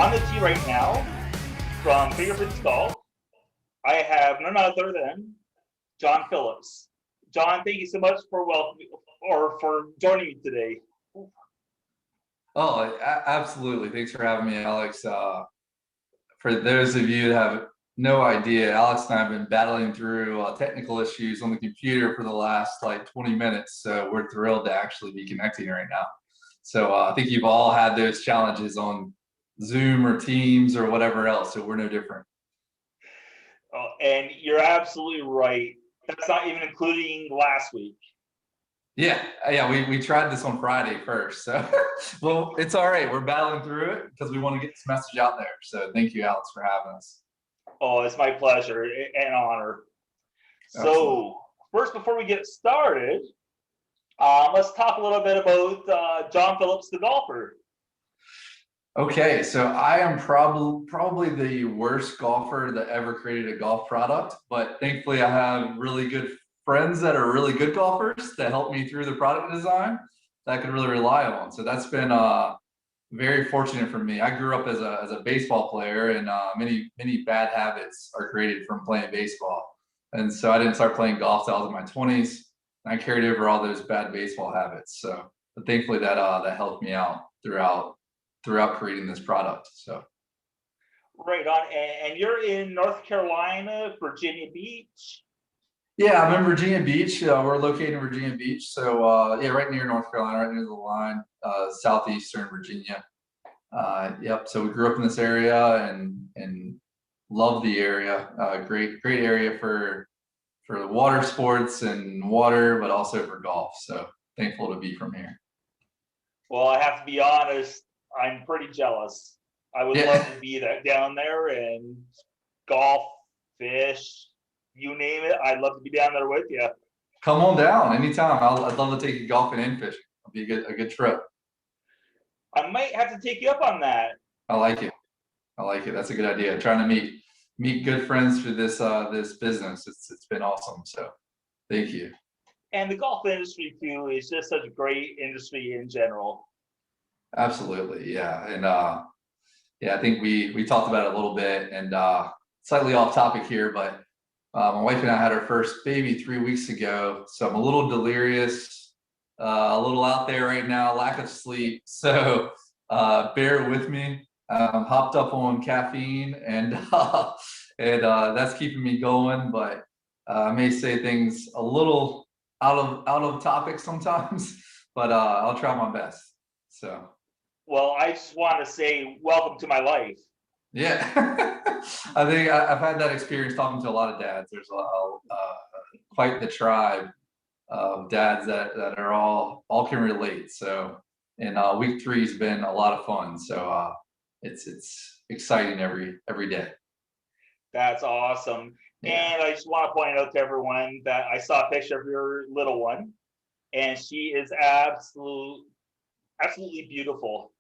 On the tee right now from Fingerprints Golf, I have none other than John Phillips. John, thank you so much for for joining me today. Oh, absolutely. Thanks for having me, Alex. For those of you that have no idea, Alex and I have been battling through technical issues on the computer for the last like 20 minutes. So we're thrilled to actually be connecting right now. So I think you've all had those challenges on Zoom or Teams or whatever else. So we're no different. Oh, and you're absolutely right. That's not even including last week. Yeah. We tried this on Friday first. So, well, it's all right. We're battling through it because we want to get this message out there. So thank you, Alex, for having us. Oh, it's my pleasure and honor. Absolutely. So first, before we get started, let's talk a little bit about John Phillips, the golfer. Okay, so I am probably the worst golfer that ever created a golf product, but thankfully I have really good friends that are really good golfers that help me through the product design that I can really rely on. So that's been very fortunate for me. I grew up as a baseball player, and many bad habits are created from playing baseball. And so I didn't start playing golf till I was in my 20s, and I carried over all those bad baseball habits. So, but thankfully that helped me out throughout creating this product. So Right on. And you're in North Carolina, Virginia Beach. yeah, I'm in Virginia Beach. We're located in Virginia Beach. So yeah, right near North Carolina, right near the line, southeastern Virginia. Yep. So we grew up in this area and love the area. Great area for the water sports and water, but also for golf. So thankful to be from here. Well, I have to be honest, I'm pretty jealous. I would love to be down there and golf, fish, you name it. I'd love to be down there with you. Come on down anytime. I'd love to take you golfing and fishing. It'll be a good trip. I might have to take you up on that. I like it. That's a good idea. Trying to meet good friends through this business. It's been awesome. So thank you. And the golf industry too is just such a great industry in general. Absolutely, yeah. And yeah, I think we talked about it a little bit, and slightly off topic here, but my wife and I had our first baby 3 weeks ago, so I'm a little delirious, a little out there right now, lack of sleep. So bear with me. Hopped up on caffeine, and that's keeping me going. But I may say things a little out of topic sometimes, but I'll try my best. So. Well, I just want to say welcome to my life. Yeah, I think I've had that experience talking to a lot of dads. There's quite the tribe of dads that are all can relate. So, and week 3 has been a lot of fun. So it's exciting every day. That's awesome. Yeah. And I just want to point out to everyone that I saw a picture of your little one, and she is absolutely beautiful.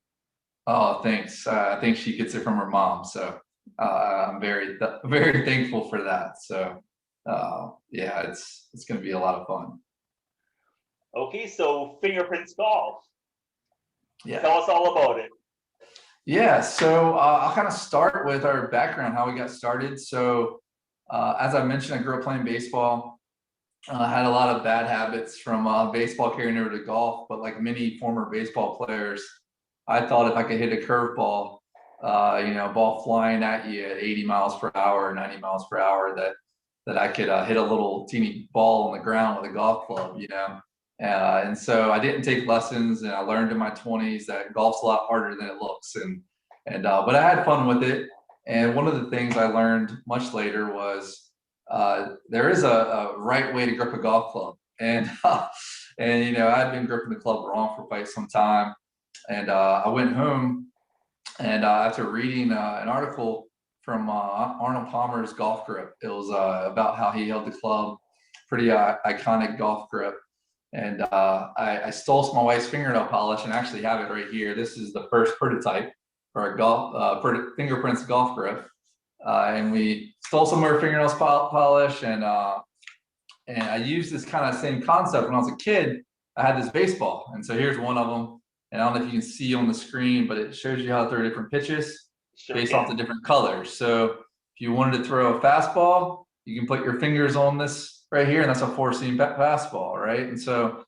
Oh, thanks. I think she gets it from her mom. So I'm very thankful for that. So yeah, it's going to be a lot of fun. Okay, so Fingerprints Golf. Yeah. Tell us all about it. Yeah, so I'll kind of start with our background, how we got started. So as I mentioned, I grew up playing baseball. I had a lot of bad habits from baseball carrying over to golf, but like many former baseball players, I thought if I could hit a curveball, ball flying at you at 80 miles per hour, 90 miles per hour, that I could hit a little teeny ball on the ground with a golf club, and so I didn't take lessons, and I learned in my 20s that golf's a lot harder than it looks, but I had fun with it. And one of the things I learned much later was there is a right way to grip a golf club, and I'd been gripping the club wrong for quite some time. And I went home, and after reading an article from Arnold Palmer's golf grip, it was about how he held the club, pretty iconic golf grip. And I stole my wife's fingernail polish and actually have it right here. This is the first prototype for a Fingerprints golf grip. And we stole some of her fingernails polish, and I used this kind of same concept when I was a kid. I had this baseball, and so here's one of them. And I don't know if you can see on the screen, but it shows you how to throw different pitches. Sure based off the can. different colors. So if you wanted to throw a fastball, you can put your fingers on this right here, and that's a 4-seam fastball, right? And so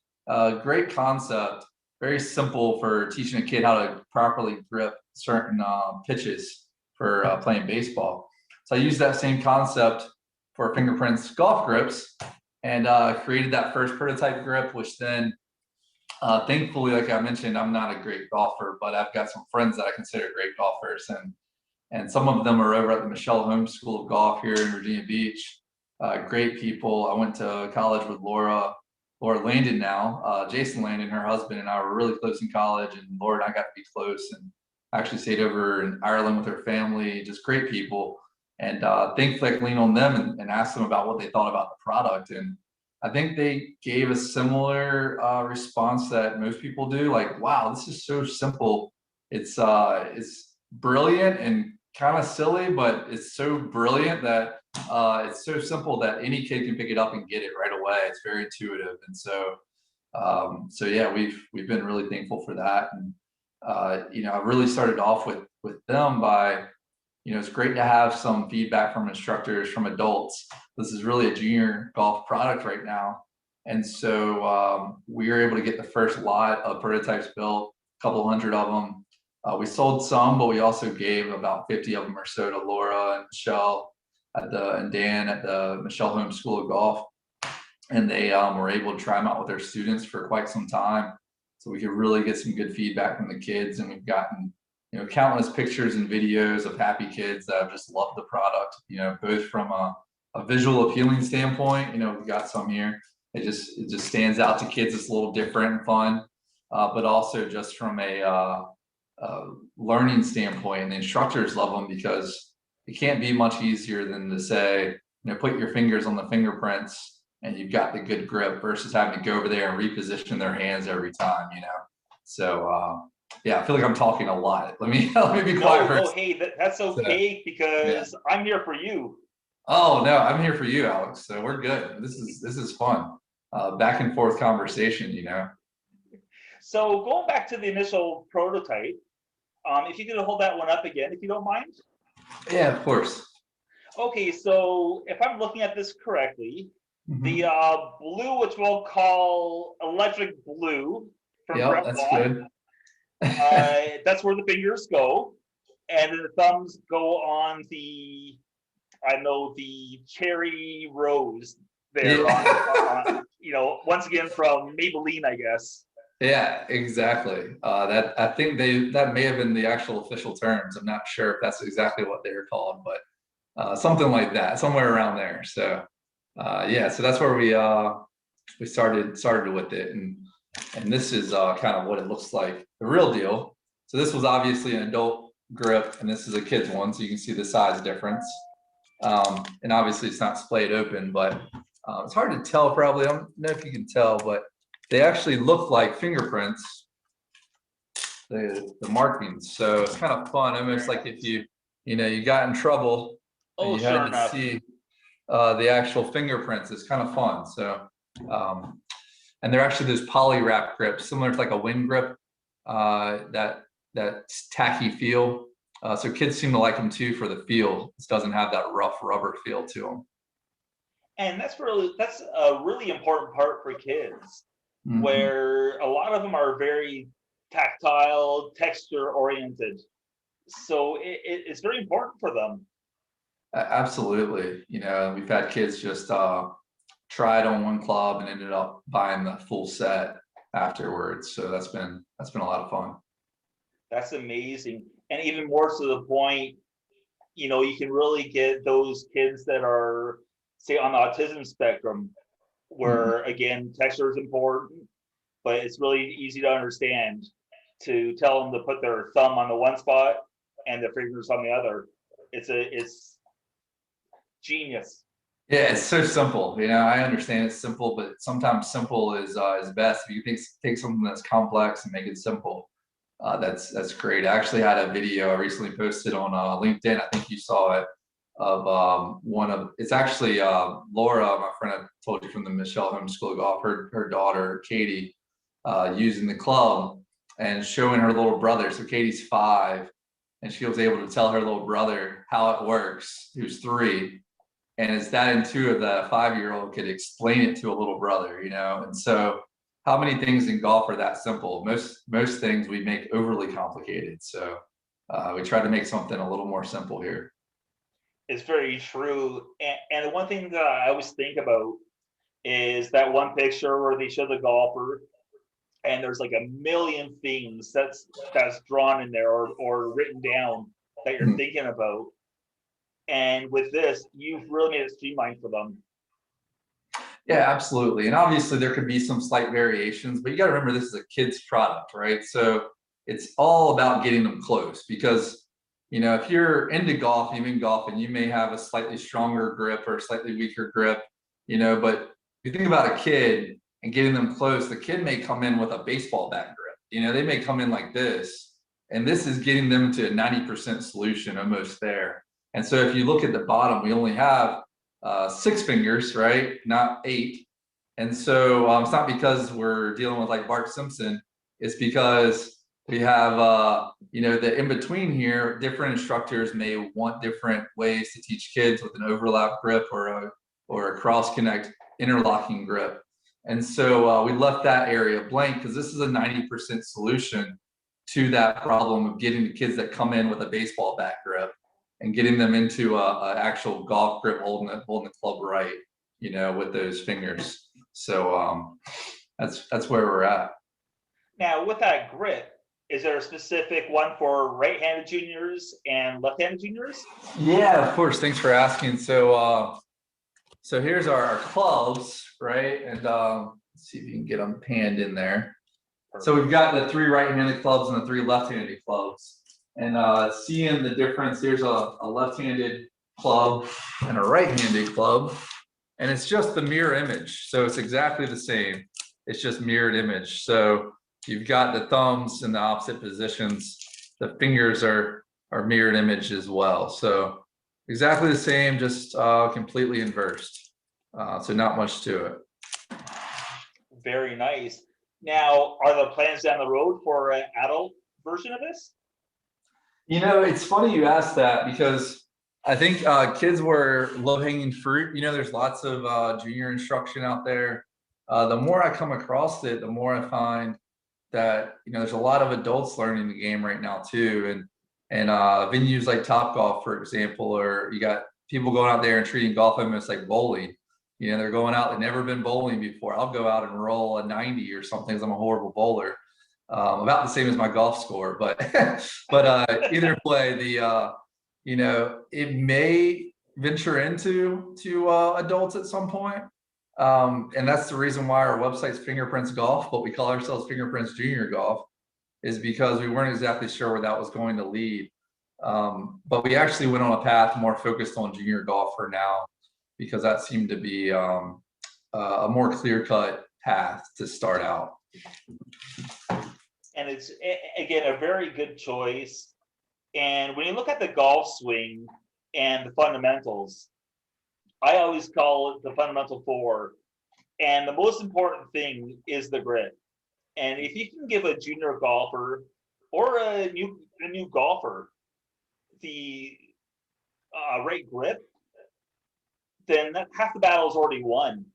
great concept, very simple for teaching a kid how to properly grip certain pitches for playing baseball. So I used that same concept for Fingerprints golf grips, and created that first prototype grip, which then thankfully, like I mentioned, I'm not a great golfer, but I've got some friends that I consider great golfers, and some of them are over at the Michelle Holmes School of Golf here in Virginia Beach. Great people. I went to college with Laura Landon now. Jason Landon, her husband, and I were really close in college, and Laura and I got to be close, and actually stayed over in Ireland with her family. Just great people. And thankfully, I could lean on them and ask them about what they thought about the product. And I think they gave a similar response that most people do. Like, wow, this is so simple. It's brilliant and kind of silly, but it's so brilliant that it's so simple that any kid can pick it up and get it right away. It's very intuitive, and so yeah, we've been really thankful for that. And I really started off with them by, it's great to have some feedback from instructors, from adults. This is really a junior golf product right now. And so we were able to get the first lot of prototypes built, a couple hundred of them. We sold some, but we also gave about 50 of them or so to Laura and Michelle and Dan at the Michelle Holmes School of Golf. And they were able to try them out with their students for quite some time. So we could really get some good feedback from the kids. And we've gotten countless pictures and videos of happy kids that have just loved the product, both from a visual appealing standpoint. We've got some here. It just stands out to kids. It's a little different and fun, but also just from a learning standpoint, and the instructors love them because it can't be much easier than to say, put your fingers on the fingerprints and you've got the good grip, versus having to go over there and reposition their hands every time, So yeah, I feel like I'm talking a lot. Let me be quiet No, first. hey, that's okay, because I'm here for you. Oh no, I'm here for you, Alex. So we're good. This is fun. Back and forth conversation, So going back to the initial prototype, if you could hold that one up again, if you don't mind. Yeah, of course. Okay, so if I'm looking at this correctly, Mm-hmm. the blue, which we'll call electric blue from Yeah, that's good. that's where the fingers go, and then the thumbs go on the, the cherry rose there. Yeah. Once again from Maybelline, I guess. Yeah, exactly. That I think that may have been the actual official terms. I'm not sure if that's exactly what they were called, but something like that, somewhere around there. So yeah, so that's where we started with it, and this is kind of what it looks like, the real deal. So this was obviously an adult grip, and this is a kid's one, so you can see the size difference. And obviously it's not splayed open, but it's hard to tell probably. I don't know if you can tell, but they actually look like fingerprints, the markings. So it's kind of fun, almost like if you got in trouble and you Sure had to enough. see the actual fingerprints. It's kind of fun. So and they're actually those poly wrap grips, similar to like a wind grip, that tacky feel. So kids seem to like them too for the feel. This doesn't have that rough rubber feel to them. And that's a really important part for kids, Mm-hmm. where a lot of them are very tactile, texture oriented. So it's very important for them. Absolutely. We've had kids just try it on one club and ended up buying the full set afterwards. So that's been a lot of fun. That's amazing. And even more to the point, you can really get those kids that are, say, on the autism spectrum, where again, texture is important, but it's really easy to understand to tell them to put their thumb on the one spot and their fingers on the other. It's genius. Yeah, it's so simple. I understand it's simple, but sometimes simple is best. If you take something that's complex and make it simple, that's great. I actually had a video I recently posted on LinkedIn. I think you saw it, of it's actually Laura, my friend I told you from the Michelle Holmes School of Golf, her daughter Katie, using the club and showing her little brother. So Katie's 5, and she was able to tell her little brother how it works, who's 3. And it's that intuitive that a 5-year-old could explain it to a little brother, you know? And so how many things in golf are that simple? Most things we make overly complicated. So we try to make something a little more simple here. It's very true. And the one thing that I always think about is that one picture where they show the golfer and there's like a million things that's drawn in there or written down that you're thinking about. And with this, you've really made it streamlined for them. Yeah, absolutely. And obviously there could be some slight variations, but you got to remember this is a kid's product, right? So it's all about getting them close because, you know, if you're into golf, you've been golfing, you may have a slightly stronger grip or a slightly weaker grip, you know, but if you think about a kid and getting them close, the kid may come in with a baseball bat grip, you know, they may come in like this, and this is getting them to a 90% solution almost there. And so if you look at the bottom, we only have 6 fingers, right? Not 8. And so it's not because we're dealing with like Bart Simpson. It's because we have, you know, the in between here, different instructors may want different ways to teach kids with an overlap grip or a cross connect interlocking grip. And so we left that area blank because this is a 90% solution to that problem of getting the kids that come in with a baseball bat grip and getting them into a actual golf grip, holding the club right, you know, with those fingers. So that's where we're at. Now, with that grip, is there a specific one for right-handed juniors and left-handed juniors? Yeah, of course. Thanks for asking. So so here's our clubs, right? And let's see if you can get them panned in there. So we've got the 3 right-handed clubs and the 3 left-handed clubs. And seeing the difference, here's a left-handed club and a right-handed club, and it's just the mirror image. So it's exactly the same. It's just mirrored image. So you've got the thumbs in the opposite positions. The fingers are mirrored image as well. So exactly the same, just completely inversed. So not much to it. Very nice. Now, are the plans down the road for an adult version of this? You know, it's funny you asked that because I think kids were low-hanging fruit. You know, there's lots of junior instruction out there. The more I come across it, the more I find that, you know, there's a lot of adults learning the game right now too. And venues like Topgolf, for example, or you got people going out there and treating golf almost like bowling. You know, they're going out, they've never been bowling before. I'll go out and roll a 90 or something because I'm a horrible bowler. About the same as my golf score, but either way, you know, it may venture into adults at some point, and that's the reason why our website's Fingerprints Golf, but we call ourselves Fingerprints Junior Golf, is because we weren't exactly sure where that was going to lead, but we actually went on a path more focused on junior golf for now because that seemed to be a more clear-cut path to start out. And it's, again, a very good choice. And when you look at the golf swing and the fundamentals, I always call it the fundamental 4. And the most important thing is the grip. And if you can give a junior golfer or a new golfer the right grip, then half the battle is already won.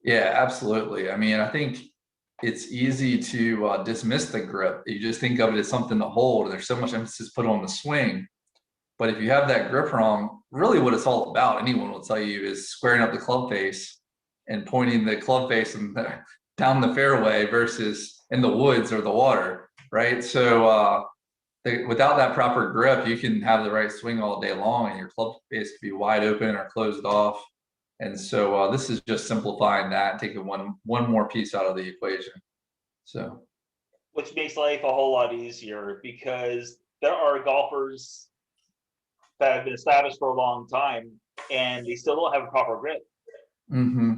Yeah, absolutely. I mean, I think it's easy to dismiss the grip. You just think of it as something to hold, and there's so much emphasis put on the swing. But if you have that grip wrong, really what it's all about, anyone will tell you, is squaring up the club face and pointing the club face down the fairway versus in the woods or the water, right? So without that proper grip, you can have the right swing all day long and your club face can be wide open or closed off. And so this is just simplifying that, taking one more piece out of the equation. So, which makes life a whole lot easier because there are golfers that have been established for a long time and they still don't have a proper grip. mm-hmm.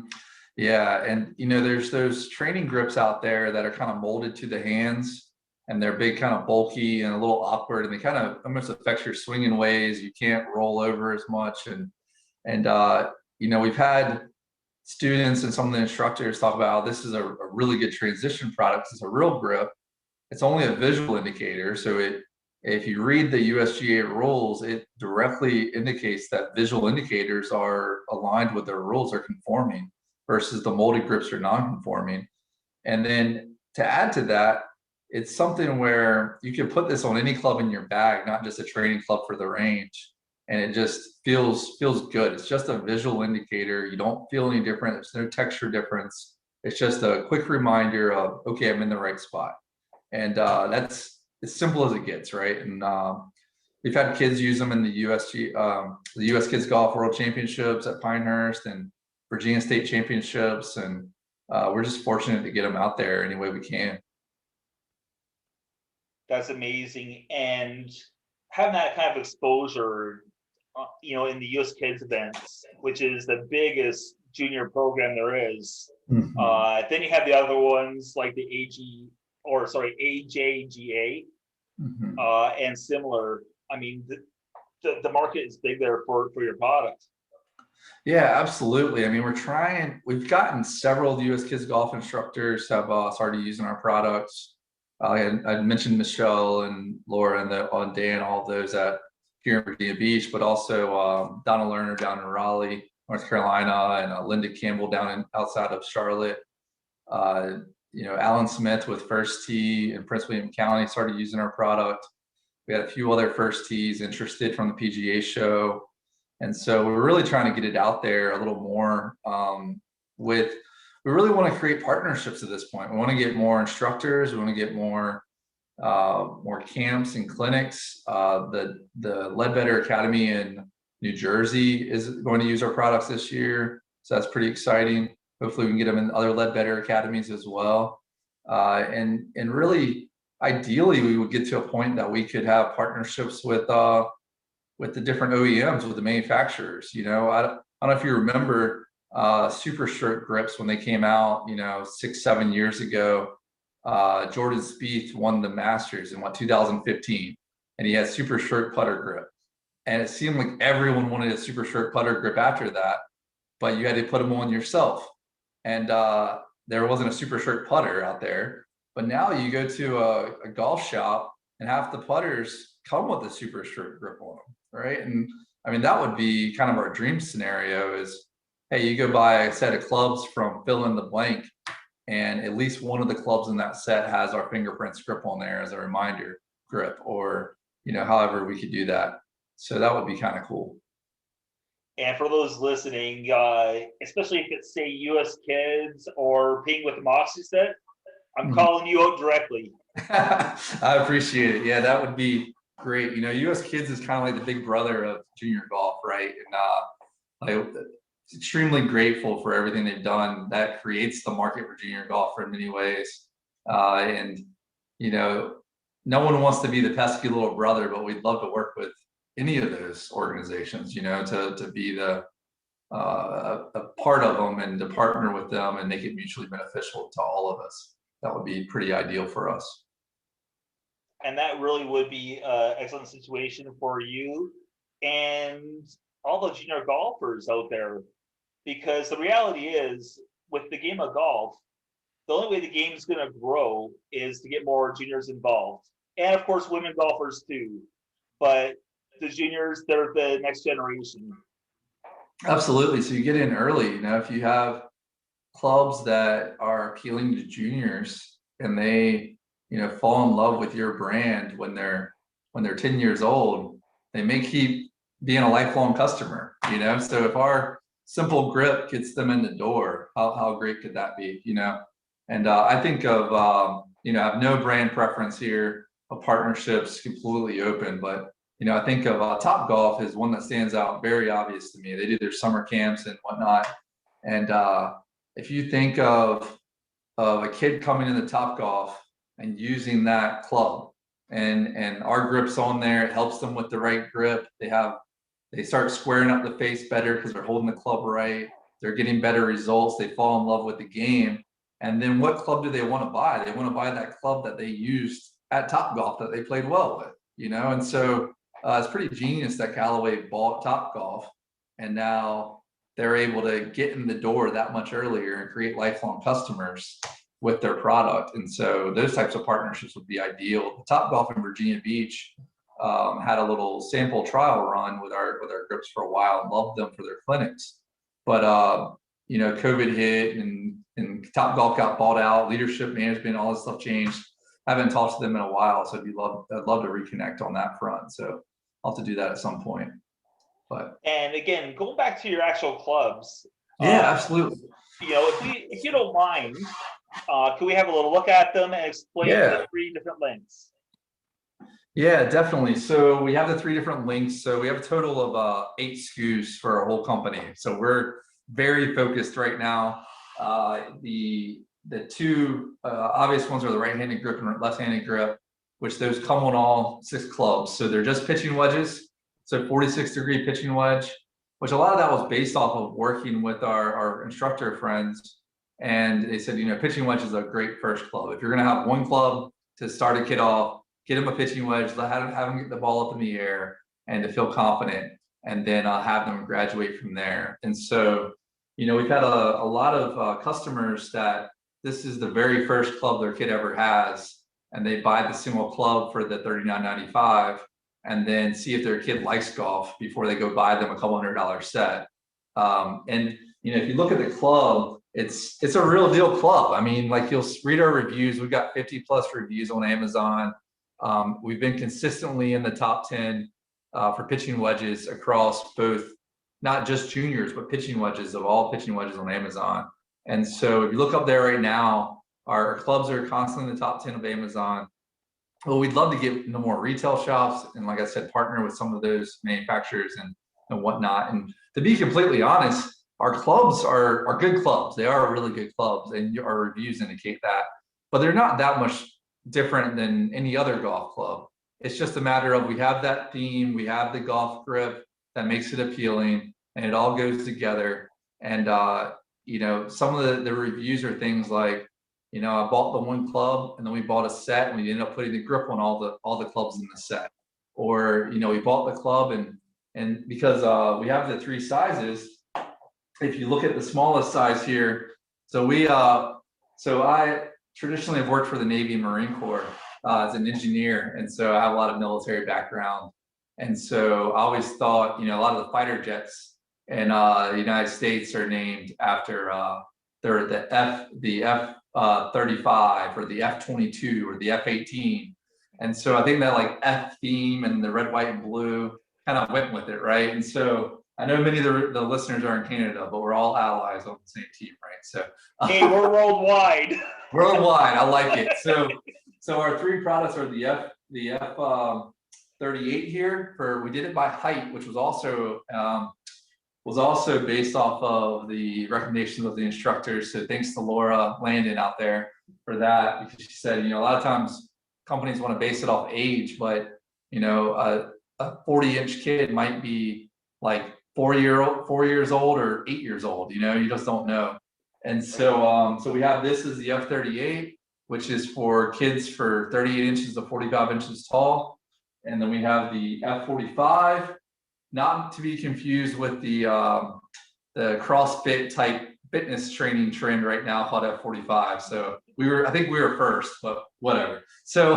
Yeah, and you know, there's those training grips out there that are kind of molded to the hands, and they're big, kind of bulky and a little awkward, and they kind of almost affect your swing in ways you can't roll over as much. And you know, we've had students and some of the instructors talk about how this is a really good transition product. It's a real grip. It's only a visual indicator, so it if you read the USGA rules, it directly indicates that visual indicators are aligned with their rules, are conforming, versus the molded grips are non-conforming. And then to add to that, it's something where you can put this on any club in your bag, not just a training club for the range. And it just feels good. It's just a visual indicator. You don't feel any different. There's no texture difference. It's just a quick reminder of, okay, I'm in the right spot. And that's as simple as it gets, right? And we've had kids use them in the the U.S. Kids Golf World Championships at Pinehurst and Virginia State Championships, and we're just fortunate to get them out there any way we can. That's amazing. And having that kind of exposure, in the U.S. Kids events, which is the biggest junior program there is. Mhm. Then you have the other ones like the AJGA, Mhm. and similar. I mean, the market is big there for your product. Yeah, absolutely. I mean, we've gotten several US Kids Golf instructors have started using our products. I mentioned Michelle and Laura and on Dan, all of those at here in Virginia Beach, but also Donna Lerner down in Raleigh, North Carolina, and Linda Campbell outside of Charlotte. Uh, Alan Smith with First Tee in Prince William County started using our product. We had a few other First Tees interested from the PGA show. And so we're really trying to get it out there a little more. We really want to create partnerships at this point. We want to get more instructors. We want to get more camps and clinics. The Ledbetter Academy in New Jersey is going to use our products this year, so that's pretty exciting. Hopefully, we can get them in other Ledbetter academies as well. And really, ideally, we would get to a point that we could have partnerships with the different OEMs, with the manufacturers. I don't know if you remember Super Shirt grips when they came out, 6-7 years ago. Jordan Spieth won the Masters in 2015, and he had Super Shirt putter grip. And it seemed like everyone wanted a Super Shirt putter grip after that, but you had to put them on yourself. And there wasn't a Super Shirt putter out there. But now you go to a golf shop and half the putters come with a Super Shirt grip on them, right? And I mean, that would be kind of our dream scenario is, hey, you go buy a set of clubs from fill in the blank, and at least one of the clubs in that set has our Fingerprints grip on there as a reminder grip, or however we could do that. So that would be kind of cool. And for those listening, especially if it's say U.S. Kids or Ping with the Moxie set, I'm calling you out directly. I appreciate it. Yeah, that would be great. U.S. Kids is kind of like the big brother of junior golf, right? And I'm extremely grateful for everything they've done. That creates the market for junior golf in many ways. And no one wants to be the pesky little brother, but we'd love to work with any of those organizations, to be a part of them and to partner with them and make it mutually beneficial to all of us. That would be pretty ideal for us. And that really would be an excellent situation for you and all the junior golfers out there. Because the reality is, with the game of golf, the only way the game is going to grow is to get more juniors involved. And of course, women golfers too. But the juniors, they're the next generation. Absolutely. So you get in early. If you have clubs that are appealing to juniors and they, fall in love with your brand when they're 10 years old, they may keep being a lifelong customer. So if our simple grip gets them in the door, how great could that be? And I think of I have no brand preference here. A partnership's completely open, but I think of Top Golf is one that stands out very obvious to me. They do their summer camps and whatnot, and if you think of a kid coming into Top Golf and using that club, and our grip's on there, it helps them with the right grip. They start squaring up the face better because they're holding the club right. They're getting better results. They fall in love with the game. And then what club do they want to buy? They want to buy that club that they used at Top Golf that they played well with, And so it's pretty genius that Callaway bought Top Golf, and now they're able to get in the door that much earlier and create lifelong customers with their product. And so those types of partnerships would be ideal. The Top Golf in Virginia Beach had a little sample trial run with our grips for a while and loved them for their clinics. But you know, COVID hit and Top Golf got bought out, leadership, management, all this stuff changed. I haven't talked to them in a while, so I'd love to reconnect on that front. So I'll have to do that at some point. But And again, going back to your actual clubs. yeah, absolutely. You know, if you don't mind, can we have a little look at them and explain the 3 different links? Yeah, definitely. So we have the 3 different links. So we have a total of 8 SKUs for our whole company. So we're very focused right now. The 2 obvious ones are the right-handed grip and left-handed grip, which those come on all 6 clubs. So they're just pitching wedges. So 46-degree pitching wedge, which a lot of that was based off of working with our instructor friends. And they said, you know, pitching wedge is a great first club. If you're going to have one club to start a kid off, get him a pitching wedge, have him get the ball up in the air and to feel confident, and then have them graduate from there. And so, you know, we've had a lot of customers that this is the very first club their kid ever has, and they buy the single club for the $39.95, and then see if their kid likes golf before they go buy them a couple $100 set. And you know, if you look at the club, it's a real deal club. I mean, like, you'll read our reviews. We've got 50+ reviews on Amazon. We've been consistently in the top 10 for pitching wedges across both, not just juniors, but pitching wedges, of all pitching wedges on Amazon. And so if you look up there right now, our clubs are constantly in the top 10 of Amazon. Well, we'd love to get into more retail shops and, like I said, partner with some of those manufacturers and whatnot. And to be completely honest, our clubs are good clubs. They are really good clubs, and our reviews indicate that. But they're not that much different than any other golf club. It's just a matter of, we have that theme, we have the golf grip that makes it appealing, and it all goes together. And you know, some of the reviews are things like, you know, I bought the one club and then we bought a set and we ended up putting the grip on all the clubs in the set. Or, you know, we bought the club and because we have the 3 sizes, if you look at the smallest size here, so I traditionally have worked for the Navy and Marine Corps as an engineer, and so I have a lot of military background. And so I always thought, you know, a lot of the fighter jets in the United States are named after they're the F-35 or the F-22 or the F-18. And so I think that, like, F theme and the red, white, and blue kind of went with it, right? And so I know many of the listeners are in Canada, but we're all allies on the same team, right? So hey, we're worldwide. Worldwide, I like it. So our 3 products are the F38 here. We did it by height, which was also based off of the recommendations of the instructors. So thanks to Laura Landon out there for that, because she said, you know, a lot of times companies want to base it off age, but, you know, a 40-inch kid might be like 4 years old or 8 years old. You know, you just don't know. And so we have this as the F38, which is for kids for 38 inches to 45 inches tall. And then we have the F45, not to be confused with the CrossFit type fitness training trend right now called F45. So I think we were first, but whatever. So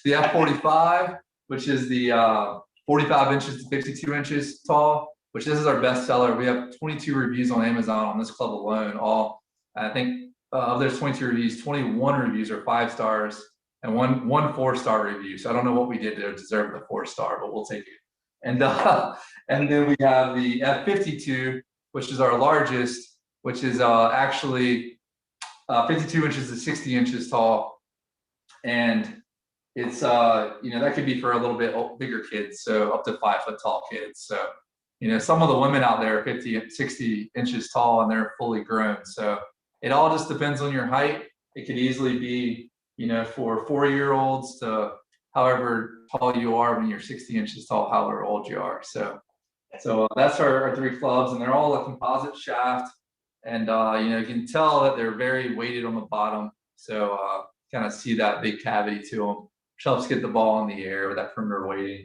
the F45, which is the 45 inches to 52 inches tall, which this is our best seller. We have 22 reviews on Amazon on this club alone. I think of those 22 reviews, 21 reviews are 5 stars and one 4-star review. So I don't know what we did to deserve the 4-star, but we'll take it. And then we have the F52, which is our largest, which is actually 52 inches to 60 inches tall. And it's, you know, that could be for a little bit bigger kids, so up to 5 foot tall kids. So, you know, some of the women out there are 50, 60 inches tall and they're fully grown. So it all just depends on your height. It could easily be, you know, for 4-year-olds to however tall you are when you're 60 inches tall, however old you are. So that's our 3 clubs, and they're all a composite shaft. And, you know, you can tell that they're very weighted on the bottom. So kind of see that big cavity to them, which helps get the ball in the air with that perimeter weighting.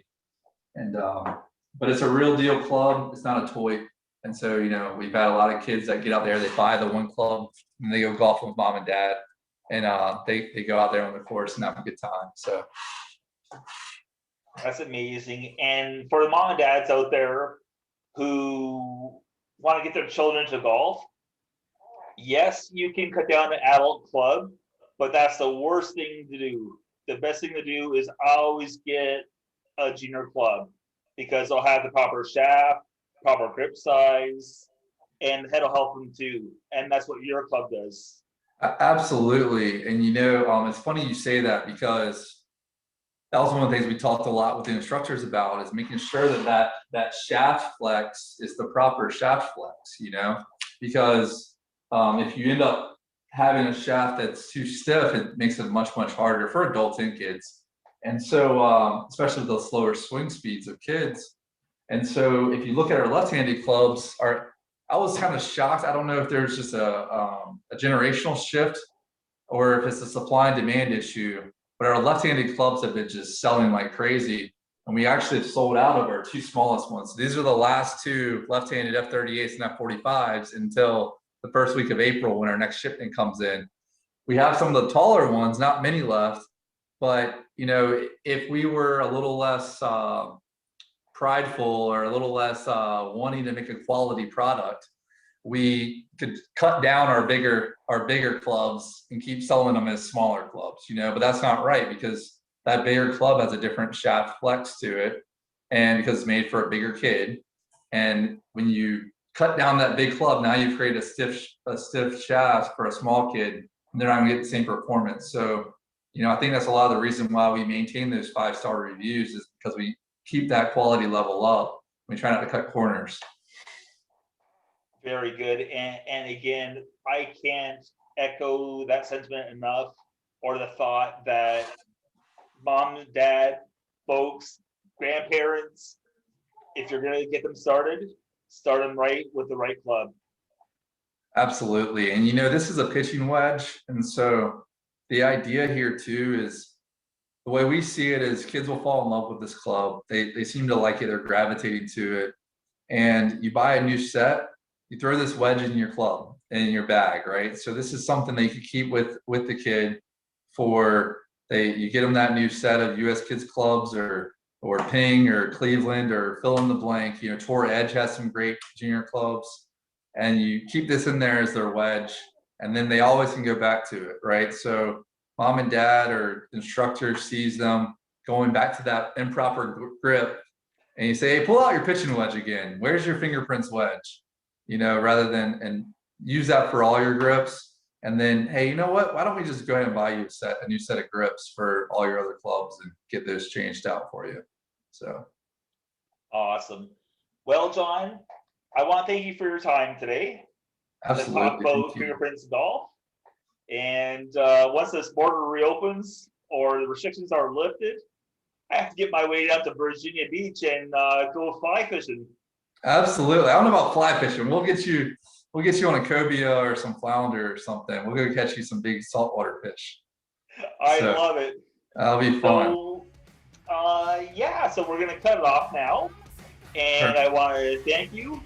And, but it's a real deal club. It's not a toy. And so, you know, we've had a lot of kids that get out there, they buy the one club and they go golfing with mom and dad, and they go out there on the course and have a good time. So That's amazing. And for the mom and dads out there who want to get their children to golf, yes, you can cut down an adult club, but that's the worst thing to do. The best thing to do is always get a junior club because they'll have the proper shaft, proper grip size, and that'll help them too. And that's what your club does. Absolutely. And it's funny you say that, because that was one of the things we talked a lot with the instructors about, is making sure that shaft flex is the proper shaft flex, because if you end up having a shaft that's too stiff, it makes it much harder for adults and kids. And so, especially with the slower swing speeds of kids. And so if you look at our left-handed clubs, I was kind of shocked. I don't know if there's just a generational shift or if it's a supply and demand issue, but our left-handed clubs have been just selling like crazy. And we actually have sold out of our two smallest ones. These are the last two left-handed F38s and F45s until the first week of April when our next shipment comes in. We have some of the taller ones, not many left, but if we were a little less prideful or a little less wanting to make a quality product, we could cut down our bigger clubs and keep selling them as smaller clubs, but that's not right, because that bigger club has a different shaft flex to it, and because it's made for a bigger kid. And when you cut down that big club, now you've created a stiff shaft for a small kid, and they're not gonna get the same performance. So I think that's a lot of the reason why we maintain those 5-star reviews, is because we keep that quality level up. We try not to cut corners. Very good. And again, I can't echo that sentiment enough, or the thought that mom and dad, folks, grandparents, if you're going to get them started, start them right with the right club. Absolutely. And this is a pitching wedge. And so the idea here too is, the way we see it is, kids will fall in love with this club. They seem to like it. They're gravitating to it. And you buy a new set, you throw this wedge in your club, in your bag, right? So this is something that you can keep with the kid you get them that new set of US Kids clubs, or Ping, or Cleveland, or fill in the blank. Tor Edge has some great junior clubs, and you keep this in there as their wedge, and then they always can go back to it, right? So mom and dad or instructor sees them going back to that improper grip, and you say, hey, pull out your pitching wedge again. Where's your Fingerprints wedge? Rather than, and use that for all your grips. And then, hey, you know what? Why don't we just go ahead and buy you a new set of grips for all your other clubs and get those changed out for you. So awesome. Well, John, I want to thank you for your time today. Absolutely. To talk about Fingerprints Golf. And once this border reopens or the restrictions are lifted, I have to get my way down to Virginia Beach and go fly fishing. Absolutely. I don't know about fly fishing. We'll get you on a cobia or some flounder or something. We'll go catch you some big saltwater fish. I love it. That'll be fun. So, so we're gonna cut it off now. And sure. I want to thank you,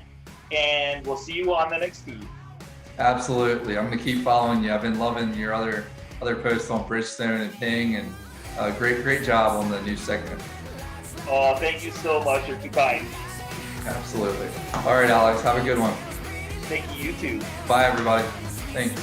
and we'll see you on the next feed. Absolutely. I'm gonna keep following you. I've been loving your other posts on Bridgestone and Ping, and great job on the new segment. Oh, thank you so much. You're too kind. Absolutely. All right, Alex, have a good one. Thank you, you too. Bye, everybody. Thanks.